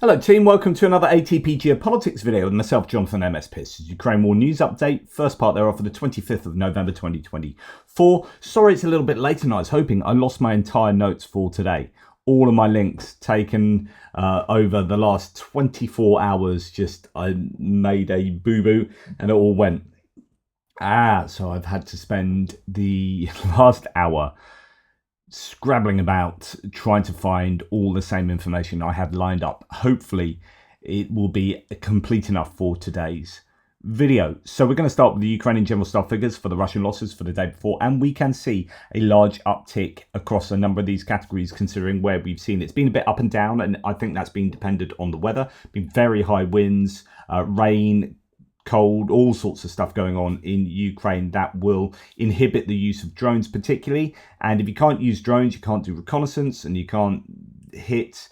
Hello team, welcome to another ATP Geopolitics video with myself, Jonathan MS Pearce. Ukraine War News Update, first part thereof for the 25th of November 2024. Sorry it's a little bit later than I was hoping. I lost my entire notes for today. All of my links taken over the last 24 hours, I made a boo-boo and it all went. So I've had to spend the last hour scrabbling about trying to find all the same information I had lined up. Hopefully it will be complete enough for today's video. So we're going to start with the Ukrainian general staff figures for the Russian losses for the day before, and we can see a large uptick across a number of these categories considering where we've seen it's been a bit up and down, and I think that's been dependent on the weather. Been very high winds, rain, cold, all sorts of stuff going on in Ukraine that will inhibit the use of drones particularly. And if you can't use drones, you can't do reconnaissance and you can't hit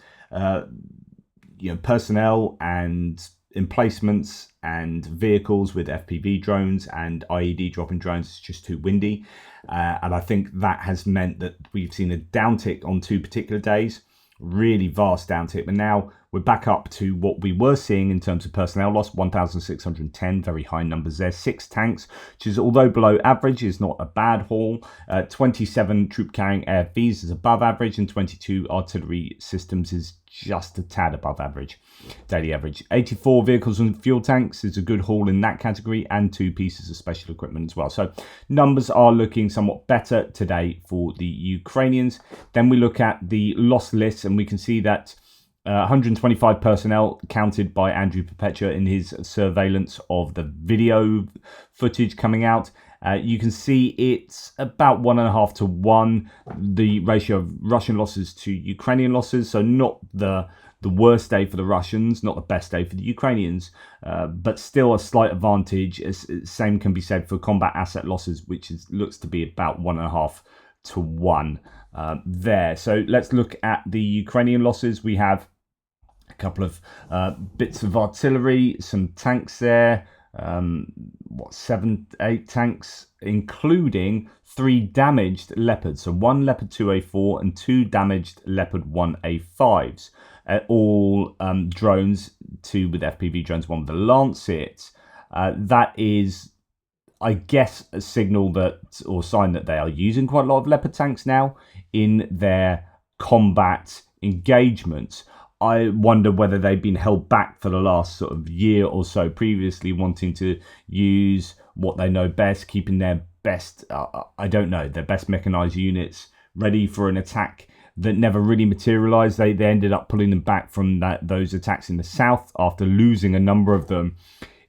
personnel and emplacements and vehicles with FPV drones and IED dropping drones. It's just too windy. And I think that has meant that we've seen a downtick on two particular days, really vast downtick. But now we're back up to what we were seeing in terms of personnel loss, 1,610, very high numbers there. 6 tanks, which is, although below average, is not a bad haul. 27 troop-carrying AFVs is above average, and 22 artillery systems is just a tad above average, daily average. 84 vehicles and fuel tanks is a good haul in that category, and 2 pieces of special equipment as well. So numbers are looking somewhat better today for the Ukrainians. Then we look at the loss list, and we can see that 125 personnel counted by Andrew Perpetua in his surveillance of the video footage coming out. You can see it's about 1.5 to 1, the ratio of Russian losses to Ukrainian losses. So not the worst day for the Russians, not the best day for the Ukrainians, but still a slight advantage. Same can be said for combat asset losses, which looks to be about 1.5 to 1 there. So let's look at the Ukrainian losses. We have a couple of bits of artillery, some tanks there, 7, 8 tanks, including 3 damaged Leopards. So 1 Leopard 2A4 and 2 damaged Leopard 1A5s. All drones, 2 with FPV drones, 1 with the Lancet. That is, I guess, a signal that, or sign that they are using quite a lot of Leopard tanks now in their combat engagements. I wonder whether they've been held back for the last sort of year or so previously, wanting to use what they know best, keeping their best, their best mechanized units ready for an attack that never really materialized. They ended up pulling them back from those attacks in the south after losing a number of them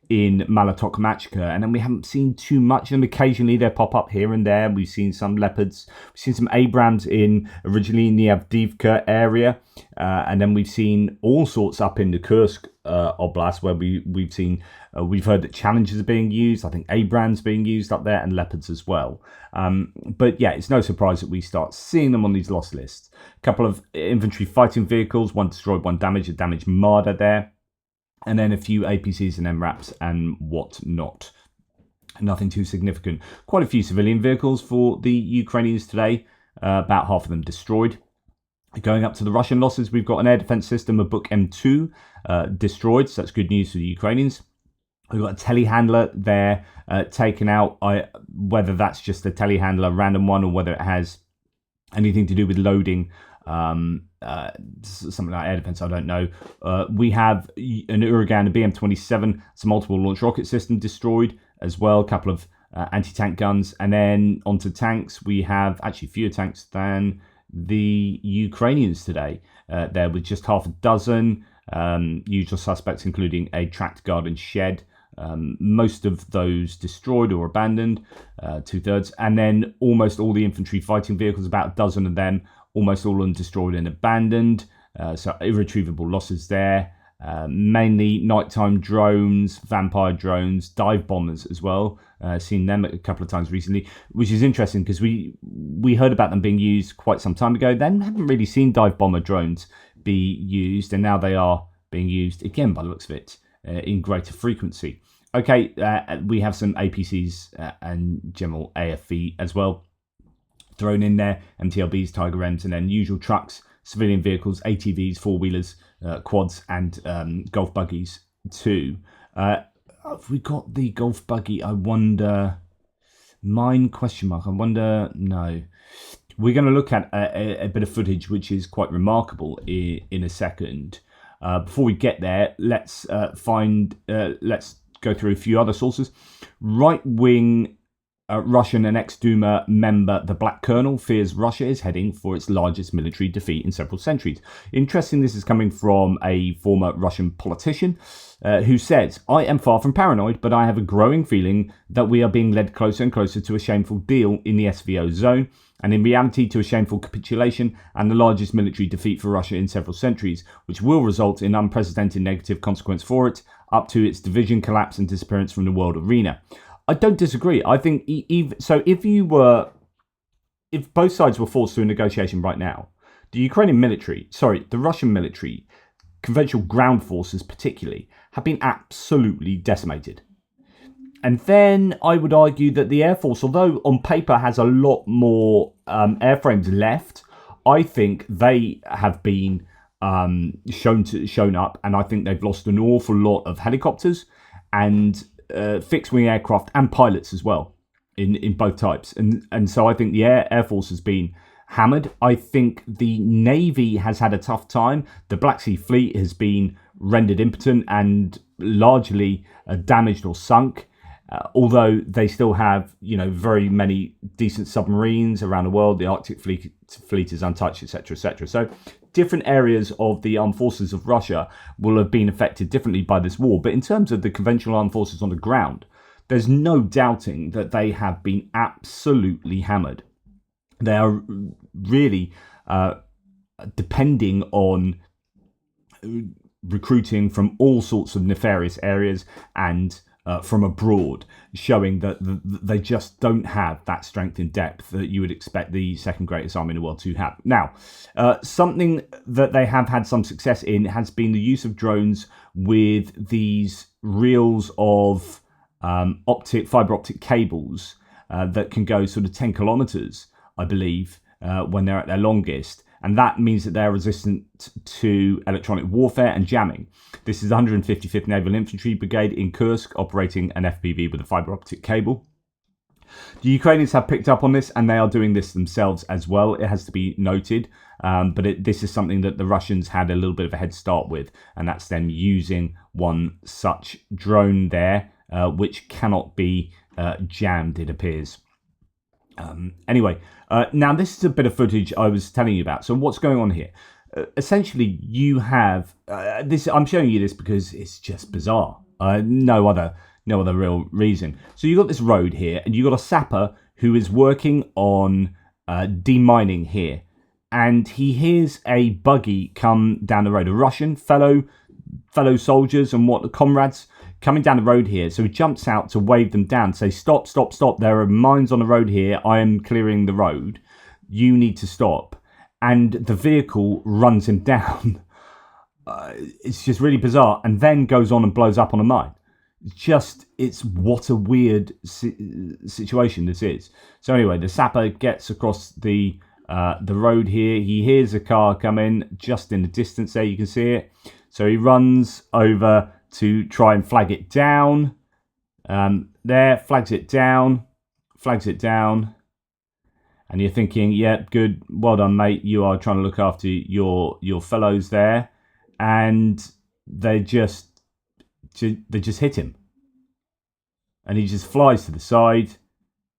in Malatok-Machka, and then we haven't seen too much of them. Occasionally they pop up here and there. We've seen some Leopards, we've seen some Abrams originally in the Avdiivka area, and then we've seen all sorts up in the Kursk Oblast, where we've heard that Challengers are being used. I think Abrams being used up there, and Leopards as well. But yeah, it's no surprise that we start seeing them on these loss lists. A couple of infantry fighting vehicles, 1 destroyed, 1 damaged, a damaged Marder there. And then a few APCs and MRAPs and whatnot. Nothing too significant. Quite a few civilian vehicles for the Ukrainians today. About half of them destroyed. Going up to the Russian losses, we've got an air defense system, a Buk M2 destroyed. So that's good news for the Ukrainians. We've got a telehandler there taken out. Whether that's just a telehandler, random one, or whether it has anything to do with loading something like air defense, I don't know. We have an Uragan, a BM-27, some multiple launch rocket system destroyed as well, a couple of anti-tank guns, and then onto tanks. We have actually fewer tanks than the Ukrainians today. There with just half a dozen usual suspects, including a tracked garden shed. Most of those destroyed or abandoned, 2/3, and then almost all the infantry fighting vehicles, about a dozen of them, almost all of them destroyed and abandoned. So irretrievable losses there. Mainly nighttime drones, vampire drones, dive bombers as well. Seen them a couple of times recently, which is interesting because we heard about them being used quite some time ago. Then haven't really seen dive bomber drones be used, and now they are being used again by the looks of it in greater frequency. Okay, we have some APCs and general AFV as well thrown in there, MTLBs, Tiger M's, and then usual trucks civilian vehicles, ATVs, four-wheelers, quads, and golf buggies too. Have we got the golf buggy? I wonder. Mine, question mark. I wonder. No. We're going to look at a bit of footage which is quite remarkable in a second. Before we get there, let's go through a few other sources. Right-wing Russian and ex-Duma member, the Black Colonel, fears Russia is heading for its largest military defeat in several centuries. Interesting, this is coming from a former Russian politician who says, I am far from paranoid, but I have a growing feeling that we are being led closer and closer to a shameful deal in the SVO zone, and in reality to a shameful capitulation and the largest military defeat for Russia in several centuries, which will result in unprecedented negative consequence for it, up to its division, collapse and disappearance from the world arena. I don't disagree. I think if both sides were forced to a negotiation right now, the Russian military, conventional ground forces particularly, have been absolutely decimated. And then I would argue that the Air Force, although on paper has a lot more airframes left, I think they have been shown up, and I think they've lost an awful lot of helicopters and fixed-wing aircraft and pilots as well in both types. And so I think the Air Force has been hammered. I think the Navy has had a tough time. The Black Sea Fleet has been rendered impotent and largely damaged or sunk. Although they still have, very many decent submarines around the world, the Arctic fleet is untouched, etc., etc. So different areas of the armed forces of Russia will have been affected differently by this war. But in terms of the conventional armed forces on the ground, there's no doubting that they have been absolutely hammered. They are really depending on recruiting from all sorts of nefarious areas and from abroad, showing that they just don't have that strength in depth that you would expect the second greatest army in the world to have. Now, something that they have had some success in has been the use of drones with these reels of fiber optic cables that can go sort of 10 kilometers, I believe, when they're at their longest. And that means that they're resistant to electronic warfare and jamming. This is the 155th Naval Infantry Brigade in Kursk operating an FPV with a fiber optic cable. The Ukrainians have picked up on this, and they are doing this themselves as well, it has to be noted. But this is something that the Russians had a little bit of a head start with, and that's them using one such drone there, which cannot be jammed, it appears. Anyway, now this is a bit of footage I was telling you about. So what's going on here? Essentially, you have this. I'm showing you this because it's just bizarre. No other real reason. So you got this road here, and you got a sapper who is working on demining here, and he hears a buggy come down the road. A Russian fellow soldiers and comrades coming down the road here. So he jumps out to wave them down, say, stop, stop, stop. There are mines on the road here. I am clearing the road. You need to stop. And the vehicle runs him down. It's just really bizarre. And then goes on and blows up on a mine. It's what a weird situation this is. So anyway, the sapper gets across the road here. He hears a car coming just in the distance there. You can see it. So he runs over to try and flag it down. Flags it down. And you're thinking, yeah, good, well done, mate. You are trying to look after your fellows there. And they just hit him. And he just flies to the side.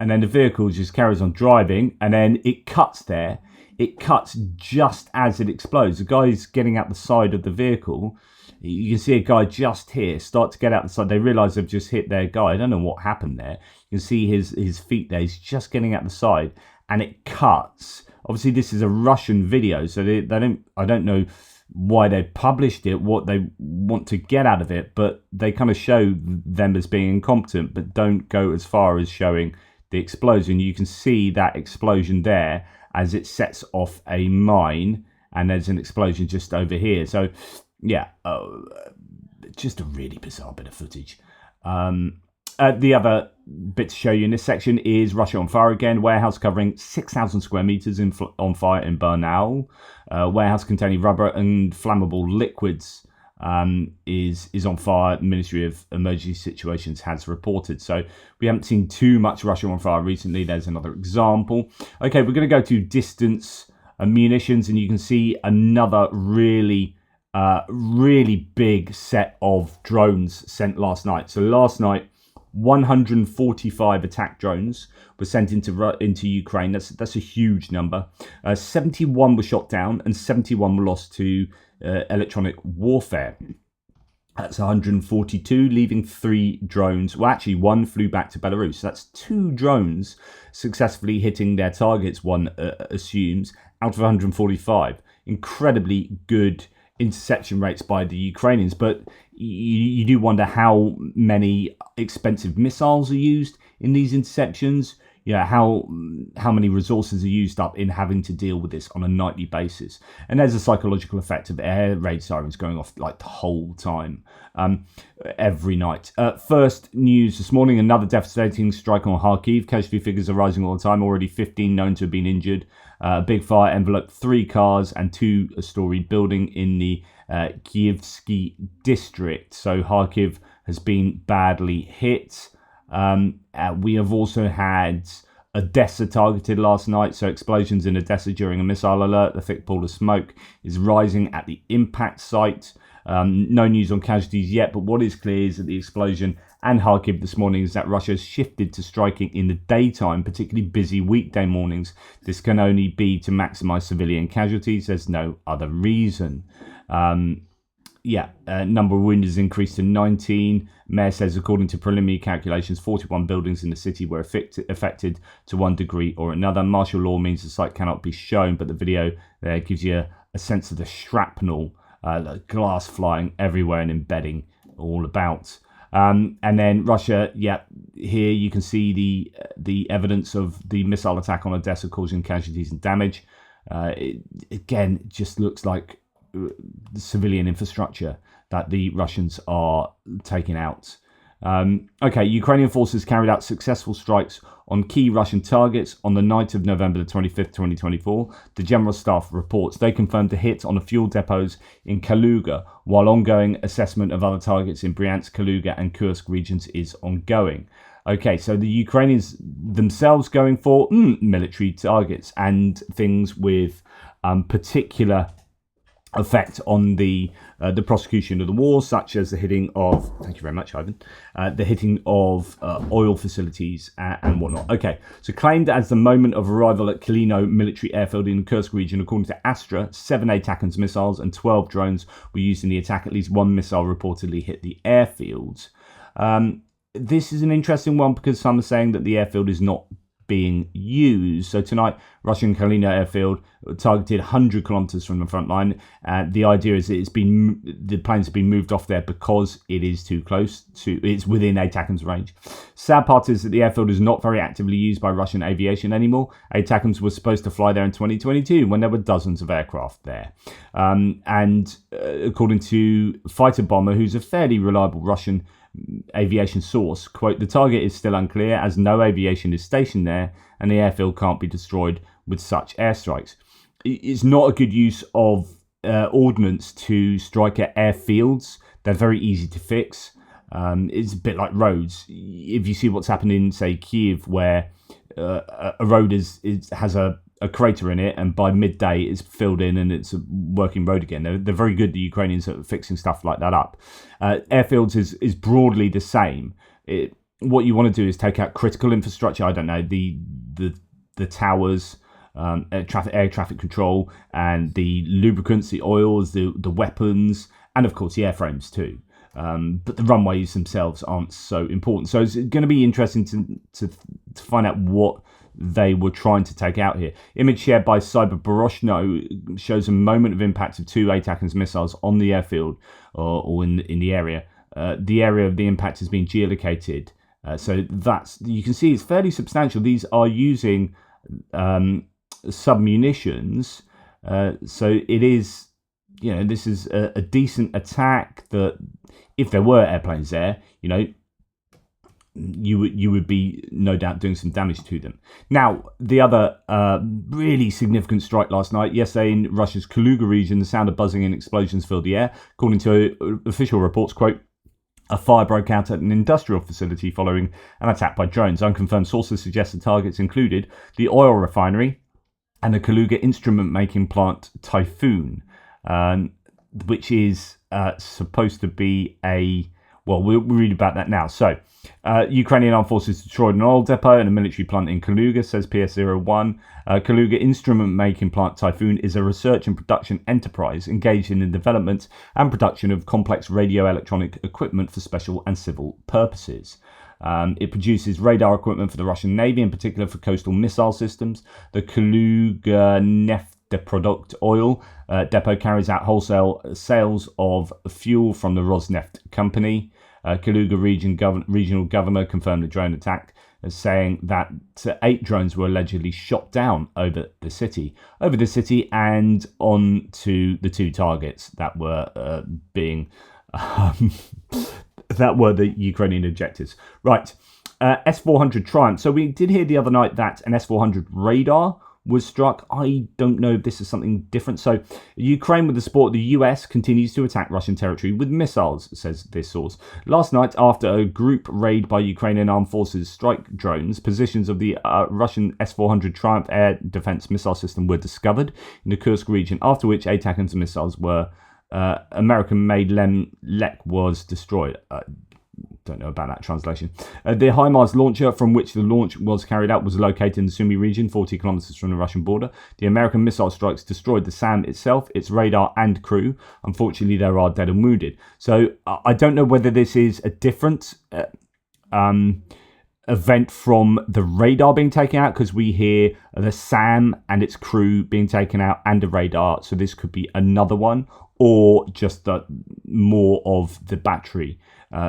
And then the vehicle just carries on driving. And then it cuts there. It cuts just as it explodes. The guy's getting out the side of the vehicle. You can see a guy just here start to get out the side. They realise they've just hit their guy. I don't know what happened there. You can see his feet there. He's just getting out the side, and it cuts. Obviously, this is a Russian video, so they don't. I don't know why they published it, what they want to get out of it, but they kind of show them as being incompetent, but don't go as far as showing the explosion. You can see that explosion there as it sets off a mine, and there's an explosion just over here. So yeah, just a really bizarre bit of footage. The other bit to show you in this section is Russia on fire again. Warehouse covering 6,000 square meters on fire in Bernal. Warehouse containing rubber and flammable liquids is on fire. Ministry of Emergency Situations has reported. So we haven't seen too much Russia on fire recently. There's another example. Okay, we're going to go to distance munitions, and you can see another really big set of drones sent last night. So last night, 145 attack drones were sent into Ukraine. That's a huge number. 71 were shot down and 71 were lost to electronic warfare. That's 142, leaving 3 drones. Well, actually, one flew back to Belarus. So that's 2 drones successfully hitting their targets, one assumes, out of 145. Incredibly good interception rates by the Ukrainians, but you do wonder how many expensive missiles are used in these interceptions. How many resources are used up in having to deal with this on a nightly basis. And there's a psychological effect of air raid sirens going off like the whole time, every night. First news this morning, another devastating strike on Kharkiv. Casualty figures are rising all the time. Already 15 known to have been injured. A big fire enveloped 3 cars and 2-story building in the Kievsky district. So Kharkiv has been badly hit. We have also had Odesa targeted last night. So explosions in Odesa during a missile alert. The thick pall of smoke is rising at the impact site. No news on casualties yet, but what is clear is that the explosion and Kharkiv this morning is that Russia has shifted to striking in the daytime, particularly busy weekday mornings. This can only be to maximize civilian casualties. There's no other reason. Number of wounded has increased to 19. Mayor says, according to preliminary calculations, 41 buildings in the city were affected to one degree or another. Martial law means the site cannot be shown, but the video there gives you a sense of the shrapnel, glass flying everywhere and embedding all about. And then Russia, here you can see the evidence of the missile attack on Odessa causing casualties and damage. It just looks like the civilian infrastructure that the Russians are taking out. Ukrainian forces carried out successful strikes on key Russian targets on the night of November the 25th, 2024. The General Staff reports they confirmed a hit on the fuel depots in Kaluga, while ongoing assessment of other targets in Bryansk, Kaluga and Kursk regions is ongoing. Okay, so the Ukrainians themselves going for military targets and things with particular effect on the prosecution of the war, such as the hitting of, thank you very much, Ivan, the hitting of oil facilities and whatnot. Okay, so claimed as the moment of arrival at Kalino military airfield in the Kursk region, according to Astra, 7 ATACMS missiles and 12 drones were used in the attack. At least 1 missile reportedly hit the airfield. This is an interesting one because some are saying that the airfield is not being used. So tonight, Russian Kalino airfield targeted 100 kilometers from the front line. The idea is that the planes have been moved off there because it is too close to, it's within ATACMS range. Sad part is that the airfield is not very actively used by Russian aviation anymore. ATACMS was supposed to fly there in 2022 when there were dozens of aircraft there. And according to fighter bomber, who's a fairly reliable Russian aviation source, quote, the target is still unclear as no aviation is stationed there and the airfield can't be destroyed with such airstrikes. It's not a good use of ordnance to strike at airfields. They're very easy to fix. It's a bit like roads. If you see what's happened in, say, Kiev, where a road has a crater in it, and by midday it's filled in and it's a working road again. They're very good, the Ukrainians, at fixing stuff like that up. Airfields is broadly the same. What you want to do is take out critical infrastructure. I don't know, the towers, air traffic control, and the lubricants, the oils, the weapons, and of course the airframes too. But the runways themselves aren't so important. So it's going to be interesting to find out what they were trying to take out here. Image shared by Cyber Boroshno shows a moment of impact of 2 ATACMS missiles on the airfield or in the area. The area of the impact has been geolocated. So that's, you can see it's fairly substantial. These are using submunitions. So it is, this is a decent attack that if there were airplanes there, you would be no doubt doing some damage to them. Now, the other really significant strike last night, yesterday in Russia's Kaluga region, the sound of buzzing and explosions filled the air. According to official reports, quote, a fire broke out at an industrial facility following an attack by drones. Unconfirmed sources suggest the targets included the oil refinery and the Kaluga instrument making plant Typhoon, which is supposed to be a... Well, we'll read about that now. So, Ukrainian armed forces destroyed an oil depot and a military plant in Kaluga, says PS01. Kaluga instrument making plant Typhoon is a research and production enterprise engaged in the development and production of complex radio electronic equipment for special and civil purposes. It produces radar equipment for the Russian Navy, in particular for coastal missile systems. The Kaluga Nefteprodukt oil depot carries out wholesale sales of fuel from the Rosneft company. Kaluga regional governor confirmed the drone attack, saying that 8 drones were allegedly shot down over the city and on to the 2 targets that were being that were the Ukrainian objectives. Right, S-400 Triumph. So we did hear the other night that an S-400 radar was struck. I don't know if this is something different. So Ukraine, with the support of the US, continues to attack Russian territory with missiles, says this source. Last night, after a group raid by Ukrainian armed forces strike drones, positions of the Russian S-400 Triumph air defense missile system were discovered in the Kursk region, after which ATACMS missiles were American-made Lem-Lek was destroyed. Don't know about that translation. The HIMARS launcher from which the launch was carried out was located in the Sumy region, 40 kilometers from the Russian border. The American missile strikes destroyed the SAM itself, its radar and crew. Unfortunately, there are dead and wounded. So I don't know whether this is a different event from the radar being taken out, because we hear the SAM and its crew being taken out and the radar. So this could be another one, or just more of the battery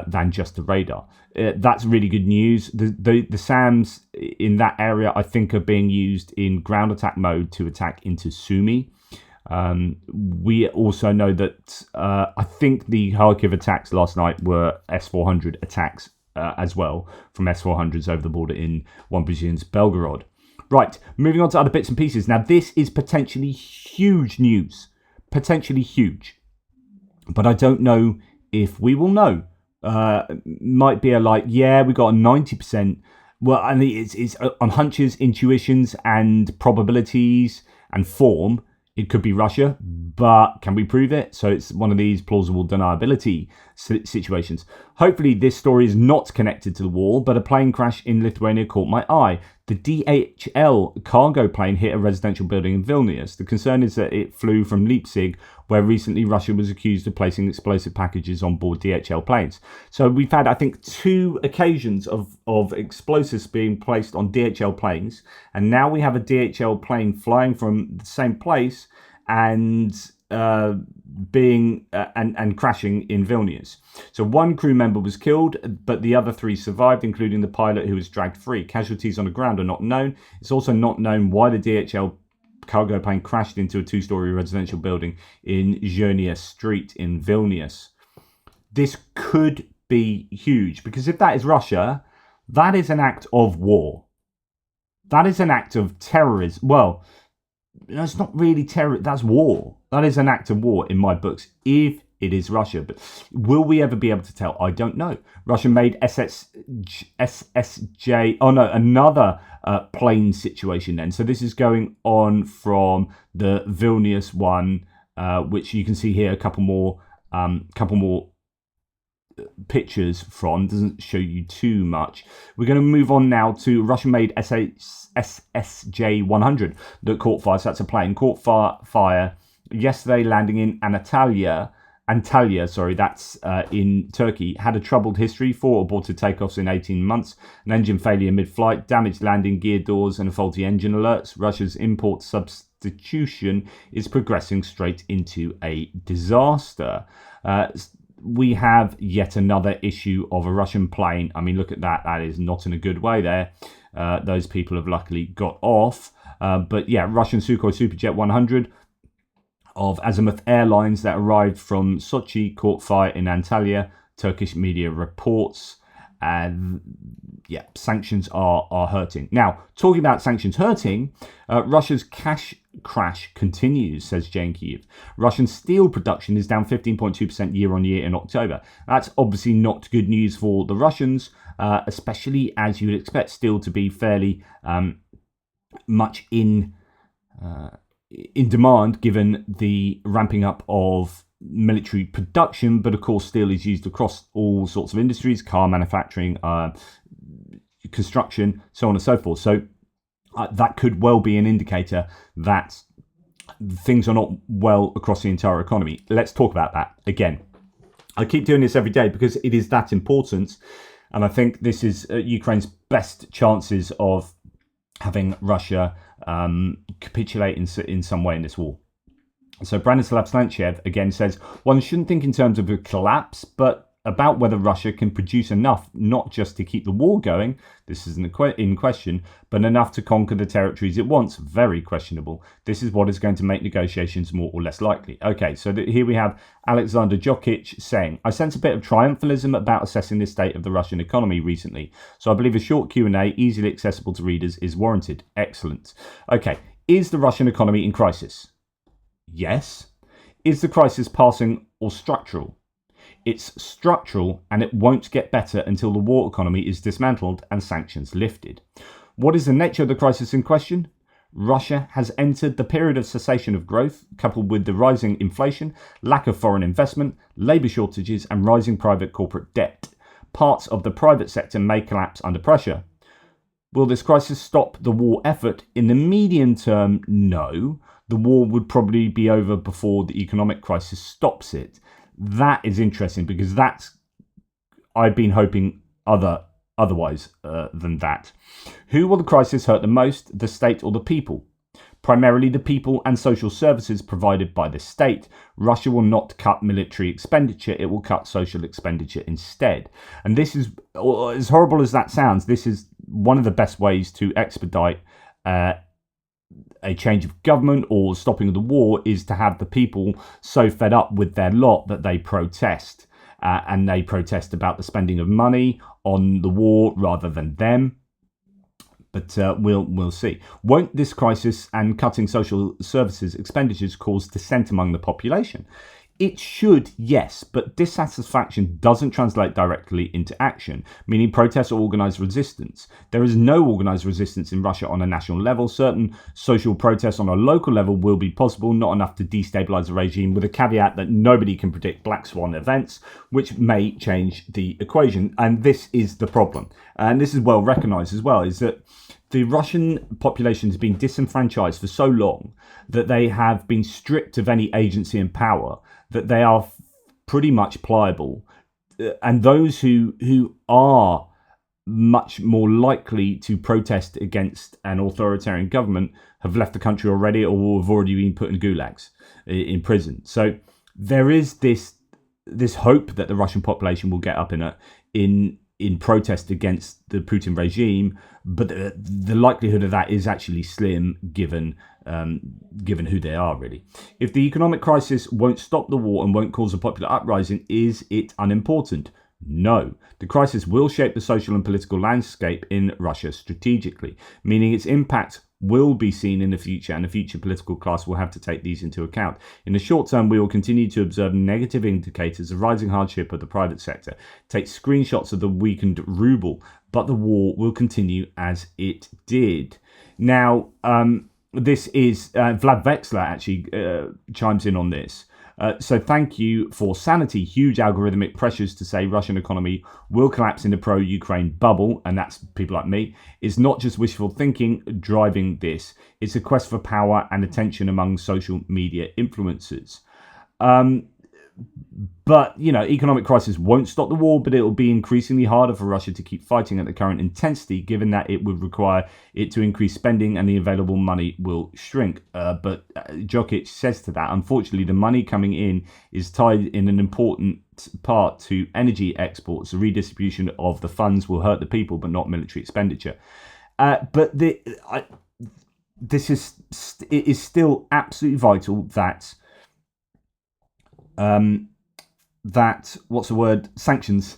than just the radar. That's really good news. The SAMs in that area, I think, are being used in ground attack mode to attack into Sumy. We also know that I think the Kharkiv attacks last night were S-400 attacks as well, from S-400s over the border in, one presumes, Belgorod. Right, moving on to other bits and pieces. Now, this is potentially huge news. Potentially huge. But I don't know if we will know. Might be we got a 90%. Well, I mean, it's on hunches, intuitions, and probabilities and form. It could be Russia, but can we prove it? So it's one of these plausible deniability situations. Hopefully this story is not connected to the war, but a plane crash in Lithuania caught my eye. The DHL cargo plane hit a residential building in Vilnius. The concern is that it flew from Leipzig, where recently Russia was accused of placing explosive packages on board DHL planes. So we've had, I think, 2 occasions of explosives being placed on DHL planes, and now we have a DHL plane flying from the same place and crashing in Vilnius. So 1 crew member was killed, but the other 3 survived, including the pilot, who was dragged free. Casualties on the ground are not known. It's also not known why the DHL cargo plane crashed into a 2-story residential building in Zhernia Street in Vilnius. This could be huge, because if that is Russia, that is an act of war. That is an act of terrorism. Well, it's not really terror. That's war. That is an act of war in my books, if it is Russia. But will we ever be able to tell? I don't know. Russia made SSJ. Oh no, another plane situation then. So this is going on from the Vilnius one, which you can see here. A couple more pictures from. Doesn't show you too much. We're going to move on now to Russian-made SSJ-100 that caught fire. So that's a plane caught fire yesterday, landing in Antalya, that's in Turkey. Had a troubled history, 4 aborted takeoffs in 18 months, an engine failure mid-flight, damaged landing gear doors and faulty engine alerts. Russia's import substitution is progressing straight into a disaster. We have yet another issue of a Russian plane. I mean, look at that. That is not in a good way there. Those people have luckily got off. But yeah, Russian Sukhoi Superjet 100 of Azimuth Airlines that arrived from Sochi caught fire in Antalya, Turkish media reports. And yeah, sanctions are hurting. Now, talking about sanctions hurting, Russia's cash crash continues, says Jane Kyiv. Russian steel production is down 15.2% year on year in October. That's obviously not good news for the Russians, especially as you would expect steel to be fairly much in demand given the ramping up of military production. But of course, steel is used across all sorts of industries, car manufacturing, construction, so on and so forth. So that could well be an indicator that things are not well across the entire economy. Let's talk about that again. I keep doing this every day because it is that important, and I think this is Ukraine's best chances of having Russia capitulate in some way in this war. So Branislav Slantchev again says, one shouldn't think in terms of a collapse, but about whether Russia can produce enough, not just to keep the war going, this isn't in question, but enough to conquer the territories it wants. Very questionable. This is what is going to make negotiations more or less likely. Okay, so here we have Alexander Jokic saying, I sense a bit of triumphalism about assessing the state of the Russian economy recently, so I believe a short Q&A, easily accessible to readers, is warranted. Excellent. Okay, is the Russian economy in crisis? Yes. Is the crisis passing or structural? It's structural, and it won't get better until the war economy is dismantled and sanctions lifted. What is the nature of the crisis in question? Russia has entered the period of cessation of growth, coupled with the rising inflation, lack of foreign investment, labour shortages, and rising private corporate debt. Parts of the private sector may collapse under pressure. Will this crisis stop the war effort? In the medium term, no. The war would probably be over before the economic crisis stops it. That is interesting because I've been hoping otherwise than that. Who will the crisis hurt the most, the state or the people? Primarily the people and social services provided by the state. Russia will not cut military expenditure, it will cut social expenditure instead. And this is, as horrible as that sounds, this is one of the best ways to expedite a change of government or stopping the war, is to have the people so fed up with their lot that they protest. And they protest about the spending of money on the war rather than them. But we'll see. Won't this crisis and cutting social services expenditures cause dissent among the population? It should, yes, but dissatisfaction doesn't translate directly into action, meaning protests or organised resistance. There is no organised resistance in Russia on a national level. Certain social protests on a local level will be possible, not enough to destabilise the regime, with a caveat that nobody can predict black swan events, which may change the equation. And this is the problem. And this is well recognised as well, is that the Russian population has been disenfranchised for so long that they have been stripped of any agency and power, that they are pretty much pliable. And those who are much more likely to protest against an authoritarian government have left the country already, or have already been put in gulags, in prison. So there is this hope that the Russian population will get up in protest against the Putin regime, but the likelihood of that is actually slim given who they are, really. If the economic crisis won't stop the war and won't cause a popular uprising, is it unimportant? No. The crisis will shape the social and political landscape in Russia strategically, meaning its impact will be seen in the future, and the future political class will have to take these into account. In the short term, we will continue to observe negative indicators of rising hardship of the private sector, take screenshots of the weakened ruble, but the war will continue as it did. Now, this is Vlad Vexler actually chimes in on this. So thank you for sanity. Huge algorithmic pressures to say Russian economy will collapse in the pro-Ukraine bubble, and that's people like me. It's not just wishful thinking driving this. It's a quest for power and attention among social media influencers. But, economic crisis won't stop the war, but it will be increasingly harder for Russia to keep fighting at the current intensity, given that it would require it to increase spending and the available money will shrink. But Jokic says to that, unfortunately, the money coming in is tied in an important part to energy exports. The redistribution of the funds will hurt the people, but not military expenditure. But it is still absolutely vital that sanctions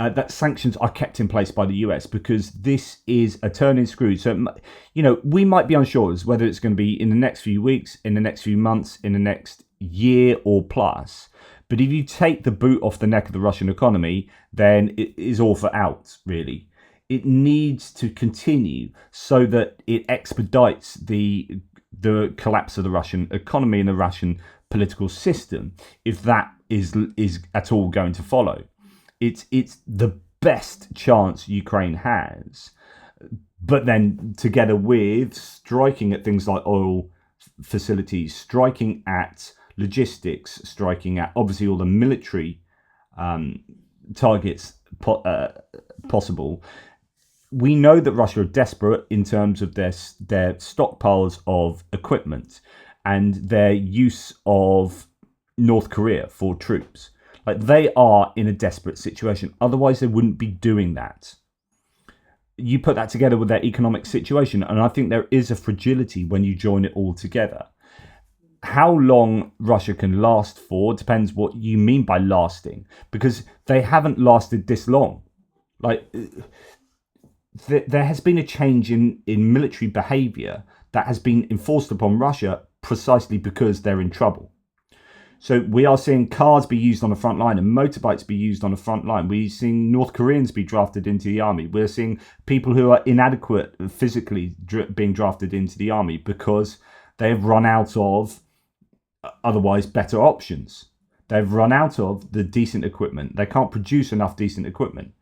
that sanctions are kept in place by the US, because this is a turning screw. So, we might be unsure as whether it's going to be in the next few weeks, in the next few months, in the next year or plus. But if you take the boot off the neck of the Russian economy, then it is all for out, really. It needs to continue so that it expedites the collapse of the Russian economy and the Russian political system, if that is at all going to follow. It's the best chance Ukraine has. But then together with striking at things like oil facilities, striking at logistics, striking at obviously all the military targets possible, we know that Russia are desperate in terms of their stockpiles of equipment and their use of North Korea for troops. Like, they are in a desperate situation. Otherwise, they wouldn't be doing that. You put that together with their economic situation, and I think there is a fragility when you join it all together. How long Russia can last for depends what you mean by lasting, because they haven't lasted this long. Like, there has been a change in military behavior that has been enforced upon Russia precisely because they're in trouble. So we are seeing cars be used on the front line and motorbikes be used on the front line. We're seeing North Koreans be drafted into the army. We're seeing people who are inadequate physically being drafted into the army because they've run out of otherwise better options. They've run out of the decent equipment. They can't produce enough decent equipment.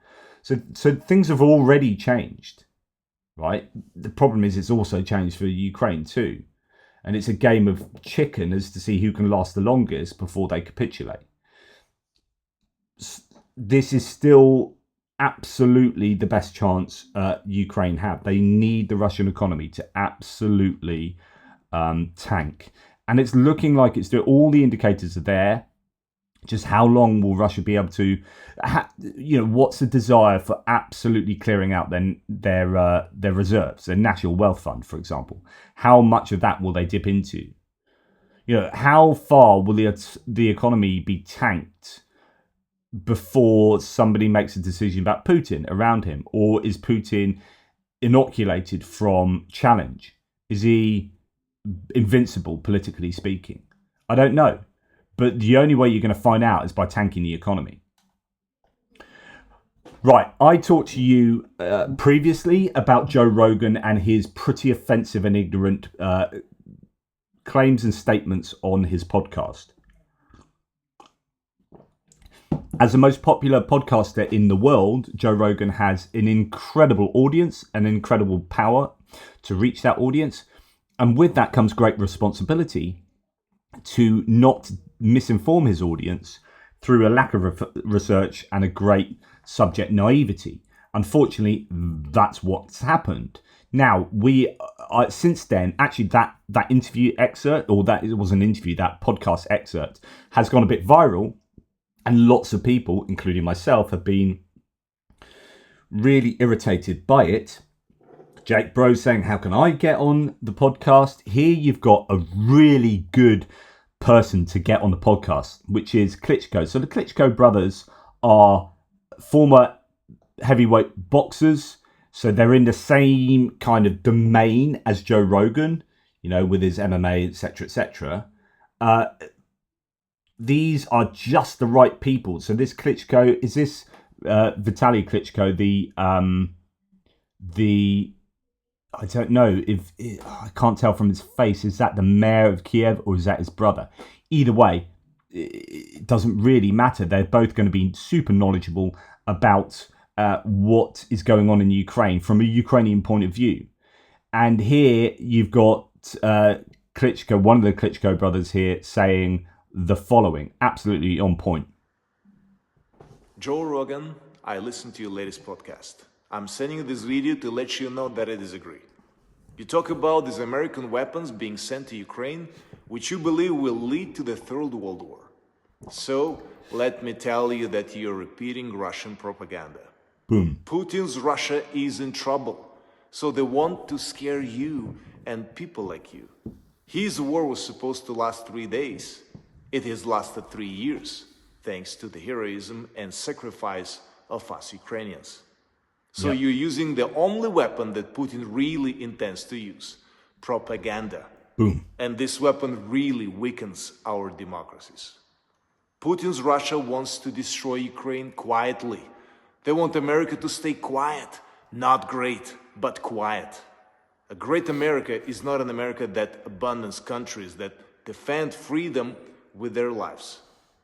So things have already changed, right? The problem is it's also changed for Ukraine too. And it's a game of chicken as to see who can last the longest before they capitulate. This is still absolutely the best chance Ukraine have. They need the Russian economy to absolutely tank. And it's looking like it's doing. All the indicators are there. Just how long will Russia be able to, what's the desire for absolutely clearing out their reserves, their national wealth fund, for example? How much of that will they dip into? How far will the economy be tanked before somebody makes a decision about Putin around him? Or is Putin inoculated from challenge? Is he invincible, politically speaking? I don't know. But the only way you're going to find out is by tanking the economy. Right, I talked to you previously about Joe Rogan and his pretty offensive and ignorant claims and statements on his podcast. As the most popular podcaster in the world, Joe Rogan has an incredible audience and incredible power to reach that audience. And with that comes great responsibility to not misinform his audience through a lack of research and a great subject naivety. Unfortunately, that's what's happened. Now, we since then, actually that interview excerpt, or that it was an interview, that podcast excerpt has gone a bit viral, and lots of people, including myself, have been really irritated by it. Jake Bro saying, how can I get on the podcast? Here you've got a really good person to get on the podcast, which is Klitschko. So the Klitschko brothers are former heavyweight boxers. So they're in the same kind of domain as Joe Rogan, with his MMA, etc., etc. These are just the right people. So this Klitschko, is this Vitaly Klitschko, the I don't know if I can't tell from his face. Is that the mayor of Kiev or is that his brother? Either way, it doesn't really matter. They're both going to be super knowledgeable about what is going on in Ukraine from a Ukrainian point of view. And here you've got Klitschko, one of the Klitschko brothers here, saying the following, absolutely on point. Joe Rogan, I listened to your latest podcast. I'm sending this video to let you know that I disagree. You talk about these American weapons being sent to Ukraine, which you believe will lead to the Third World War. So, let me tell you that you're repeating Russian propaganda. Boom. Putin's Russia is in trouble, so they want to scare you and people like you. His war was supposed to last 3 days. It has lasted 3 years, thanks to the heroism and sacrifice of us Ukrainians. So you're using the only weapon that Putin really intends to use, propaganda. Boom. And this weapon really weakens our democracies. Putin's Russia wants to destroy Ukraine quietly. They want America to stay quiet. Not great, but quiet. A great America is not an America that abandons countries that defend freedom with their lives.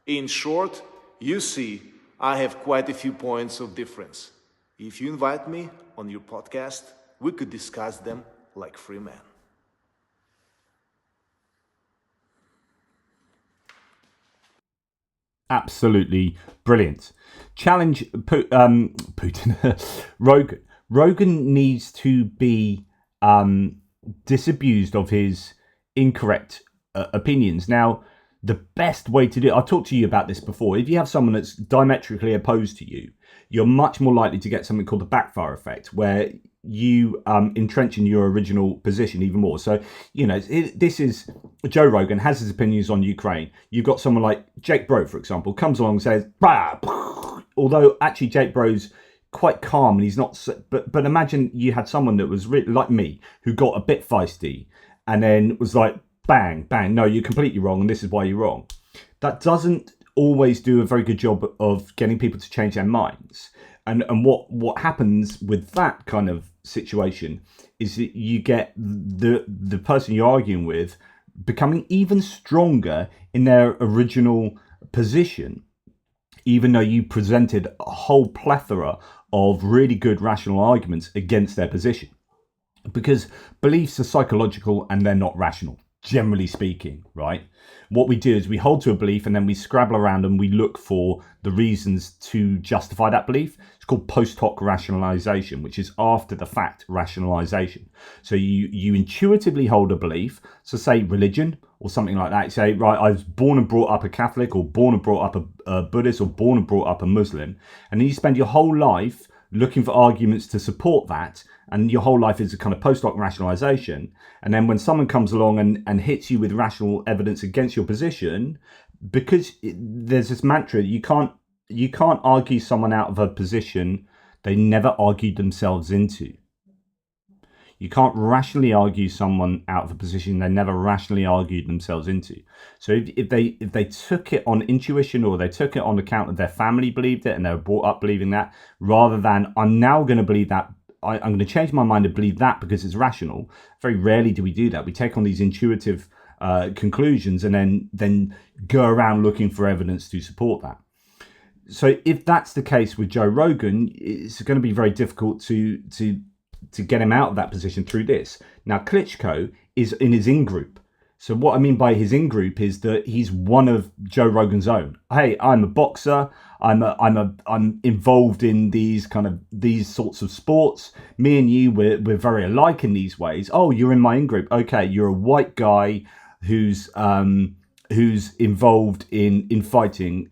In short, you see, I have quite a few points of difference. If you invite me on your podcast, we could discuss them like free men. Absolutely brilliant. Challenge Putin. Rogan needs to be disabused of his incorrect opinions. Now, the best way to do it, I've talked to you about this before. If you have someone that's diametrically opposed to you, you're much more likely to get something called the backfire effect, where you entrench in your original position even more. So, this is Joe Rogan has his opinions on Ukraine. You've got someone like Jake Bro, for example, comes along and says, bah! Although actually Jake Bro's quite calm and he's not. But imagine you had someone that was really like me who got a bit feisty and then was like, bang, bang, no, you're completely wrong and this is why you're wrong. That doesn't always do a very good job of getting people to change their minds. And what happens with that kind of situation is that you get the person you're arguing with becoming even stronger in their original position, even though you presented a whole plethora of really good rational arguments against their position. Because beliefs are psychological and they're not rational, generally speaking, right? What we do is we hold to a belief and then we scrabble around and we look for the reasons to justify that belief. It's called post hoc rationalization, which is after the fact rationalization. So you intuitively hold a belief, so say religion or something like that. Say, right, I was born and brought up a Catholic or born and brought up a Buddhist or born and brought up a Muslim. And then you spend your whole life looking for arguments to support that, and your whole life is a kind of post hoc rationalization. And then when someone comes along and hits you with rational evidence against your position, because there's this mantra, you can't argue someone out of a position they never argued themselves into. You can't rationally argue someone out of a position they never rationally argued themselves into. So if they took it on intuition or they took it on account of their family believed it and they were brought up believing that, rather than I'm now going to believe that, I'm going to change my mind and believe that because it's rational. Very rarely do we do that. We take on these intuitive conclusions and then go around looking for evidence to support that. So if that's the case with Joe Rogan, it's going to be very difficult to get him out of that position through this. Now, Klitschko is in his in-group. So what I mean by his in-group is that he's one of Joe Rogan's own. Hey, I'm a boxer. I'm involved in these sorts of sports. Me and you, we're very alike in these ways. Oh, you're in my in-group. Okay, you're a white guy who's involved in fighting.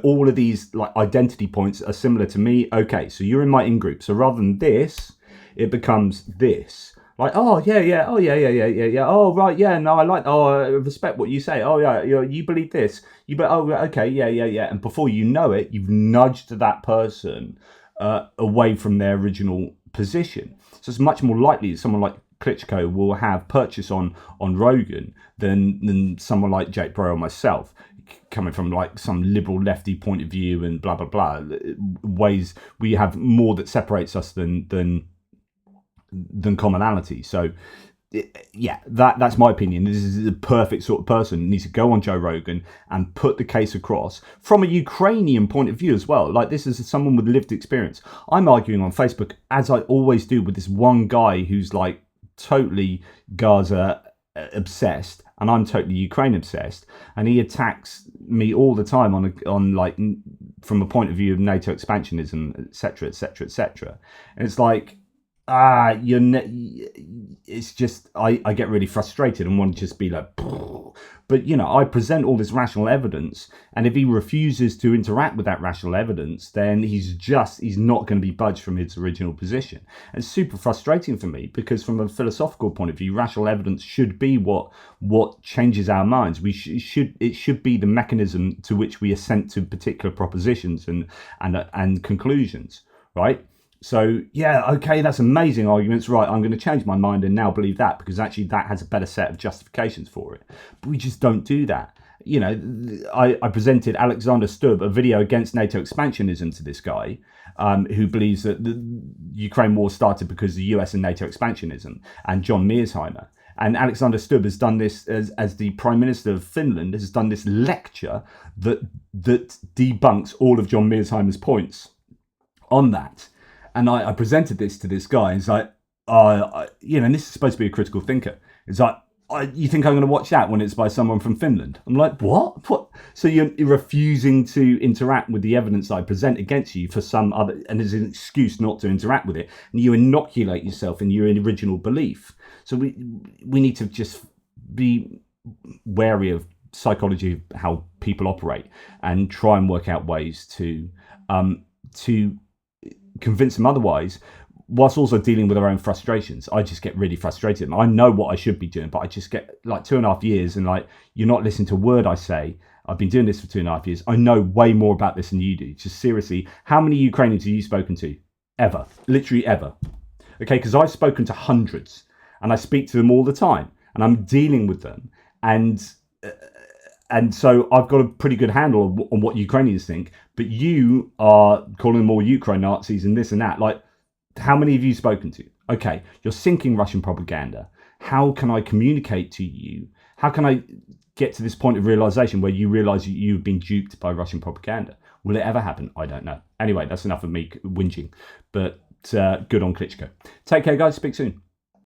All of these like identity points are similar to me. Okay, so you're in my in-group. So rather than this, it becomes this. Like, oh yeah. Oh right, yeah. No, I respect what you say. Oh yeah, you believe this. Okay, yeah. And before you know it, you've nudged that person away from their original position. So it's much more likely that someone like Klitschko will have purchase on Rogan than someone like Jake Bro or myself, coming from like some liberal lefty point of view and blah blah blah. Ways we have more that separates us than commonality. So yeah, that's my opinion. This is the perfect sort of person who needs to go on Joe Rogan and put the case across from a Ukrainian point of view as well. Like, this is someone with lived experience. I'm arguing on Facebook, as I always do, with this one guy who's like totally Gaza obsessed and I'm totally Ukraine obsessed, and he attacks me all the time on like from a point of view of NATO expansionism, etc. And it's like, it's just I get really frustrated and want to just be like, but I present all this rational evidence, and if he refuses to interact with that rational evidence, then he's not going to be budged from his original position. And it's super frustrating for me, because from a philosophical point of view, rational evidence should be what changes our minds. It should be the mechanism to which we assent to particular propositions and conclusions, right? So, yeah, okay, that's amazing arguments. Right, I'm going to change my mind and now believe that, because actually that has a better set of justifications for it. But we just don't do that. I presented Alexander Stubb a video against NATO expansionism to this guy, who believes that the Ukraine war started because of the US and NATO expansionism, and John Mearsheimer. And Alexander Stubb has done this as the Prime Minister of Finland, has done this lecture that debunks all of John Mearsheimer's points on that. And I presented this to this guy, and he's like, and this is supposed to be a critical thinker. It's like, you think I'm going to watch that when it's by someone from Finland? I'm like, what? What? So you're refusing to interact with the evidence that I present against you for some other, and there's an excuse not to interact with it, and you inoculate yourself in your original belief. So we need to just be wary of psychology, of how people operate, and try and work out ways to convince them otherwise, whilst also dealing with our own frustrations. I just get really frustrated. I know what I should be doing, but I just get like 2.5 years and like, you're not listening to a word I say. I've been doing this for 2.5 years. I know way more about this than you do. Just seriously, how many Ukrainians have you spoken to? Ever? Literally ever. Okay, because I've spoken to hundreds, and I speak to them all the time, and I'm dealing with them. And so I've got a pretty good handle on what Ukrainians think, but you are calling them all Ukraine Nazis and this and that. Like, how many have you spoken to? Okay, you're sinking Russian propaganda. How can I communicate to you? How can I get to this point of realization where you realize you've been duped by Russian propaganda? Will it ever happen? I don't know. Anyway, that's enough of me whinging, but good on Klitschko. Take care, guys. Speak soon.